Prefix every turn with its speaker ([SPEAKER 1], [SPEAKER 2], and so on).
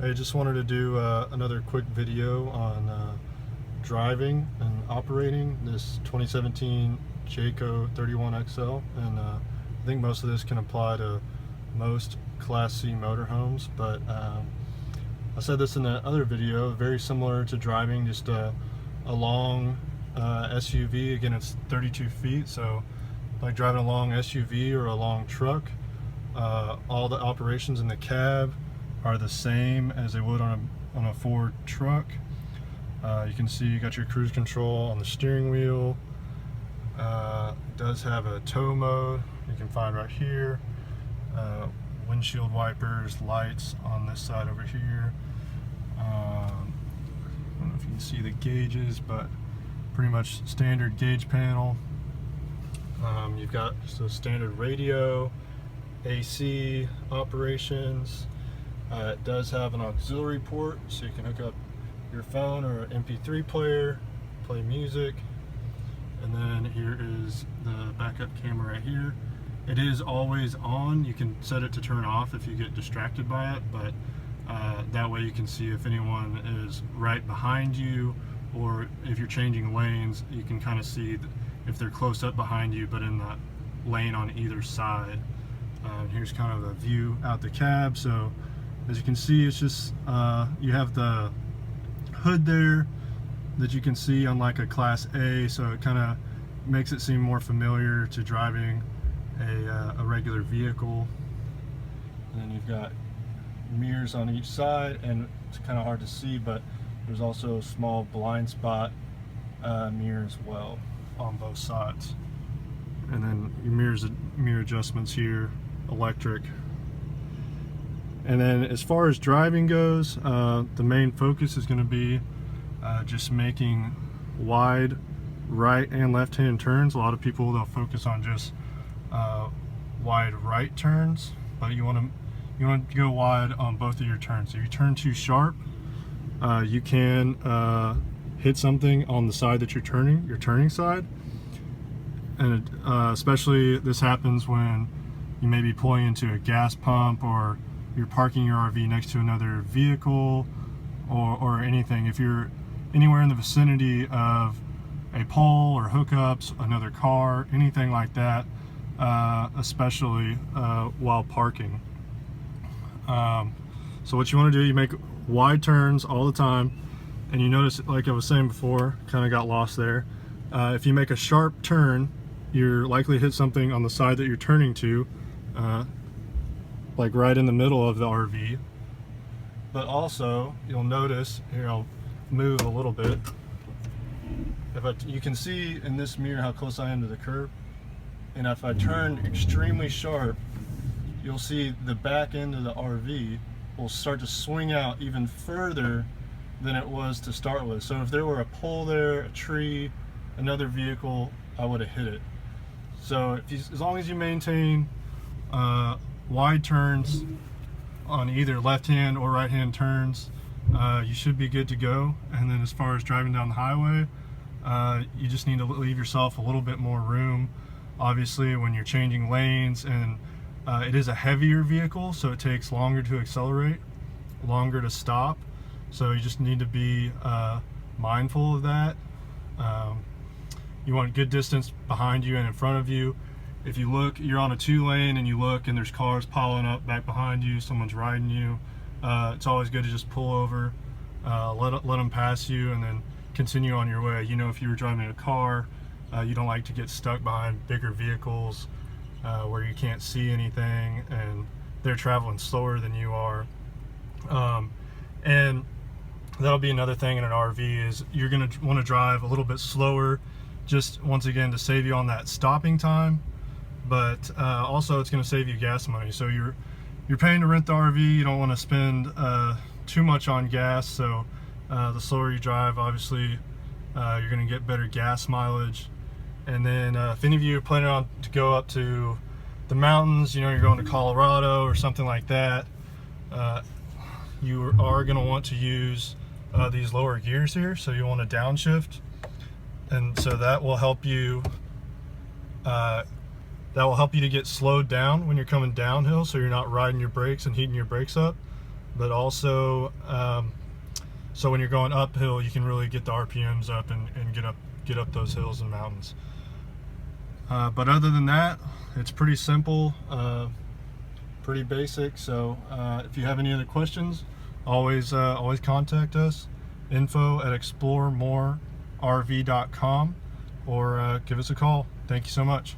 [SPEAKER 1] I just wanted to do another quick video on driving and operating this 2017 Jayco 31XL, and I think most of this can apply to most Class C motorhomes, but I said this in the other video, very similar to driving just a long SUV. Again, it's 32 feet, so like driving a long SUV or a long truck, all the operations in the cab are the same as they would on a Ford truck. You can see you got your cruise control on the steering wheel. It does have a tow mode you can find right here. Windshield wipers, lights on this side over here. I don't know if you can see the gauges, but pretty much standard gauge panel. You've got just a standard radio, AC operations. It does have an auxiliary port, so you can hook up your phone or an MP3 player, play music. And then here is the backup camera right here. It is always on. You can set it to turn off if you get distracted by it, but that way you can see if anyone is right behind you, or if you're changing lanes, you can kind of see if they're close up behind you but in that lane on either side. Here's kind of the view out the cab. So as you can see, it's just you have the hood there that you can see on like a Class A, so it kind of makes it seem more familiar to driving a regular vehicle. And then you've got mirrors on each side, and it's kind of hard to see, but there's also a small blind spot mirror as well on both sides. And then your mirror adjustments here, electric. And then as far as driving goes, the main focus is going to be just making wide right and left hand turns. A lot of people, they'll focus on just wide right turns, but you want to go wide on both of your turns. If you turn too sharp, you can hit something on the side that you're turning, your turning side. And especially this happens when you may be pulling into a gas pump, or you're parking your RV next to another vehicle, or anything. If you're anywhere in the vicinity of a pole or hookups, another car, anything like that, especially while parking. So what you want to do, you make wide turns all the time, and you notice, like I was saying before, kind of got lost there. If you make a sharp turn, you're likely to hit something on the side that you're turning to, like right in the middle of the RV. But also, you'll notice, here I'll move a little bit. You can see in this mirror how close I am to the curb, and if I turn extremely sharp, you'll see the back end of the RV will start to swing out even further than it was to start with. So if there were a pole there, a tree, another vehicle, I would have hit it. So as long as you maintain wide turns on either left hand or right hand turns, you should be good to go. And then as far as driving down the highway, you just need to leave yourself a little bit more room, obviously, when you're changing lanes. And it is a heavier vehicle, so it takes longer to accelerate, longer to stop. So you just need to be mindful of that. You want good distance behind you and in front of you. If you look, you're on a 2-lane and you look and there's cars piling up back behind you, someone's riding you, it's always good to just pull over, let them pass you, and then continue on your way. You know, if you were driving a car, you don't like to get stuck behind bigger vehicles where you can't see anything and they're traveling slower than you are. And that'll be another thing in an RV, is you're going to want to drive a little bit slower, just once again to save you on that stopping time, but also it's going to save you gas money. So you're paying to rent the RV, you don't want to spend too much on gas, so the slower you drive, obviously you're going to get better gas mileage. And then if any of you are planning on to go up to the mountains, you know, you're going to Colorado or something like that, you are going to want to use these lower gears here. So you want to downshift, and so that will help you to get slowed down when you're coming downhill, so you're not riding your brakes and heating your brakes up. but also so when you're going uphill, you can really get the RPMs up and get up those hills and mountains. But other than that, it's pretty simple, pretty basic. So if you have any other questions, always contact us, info@exploremorerv.com, or give us a call. Thank you so much.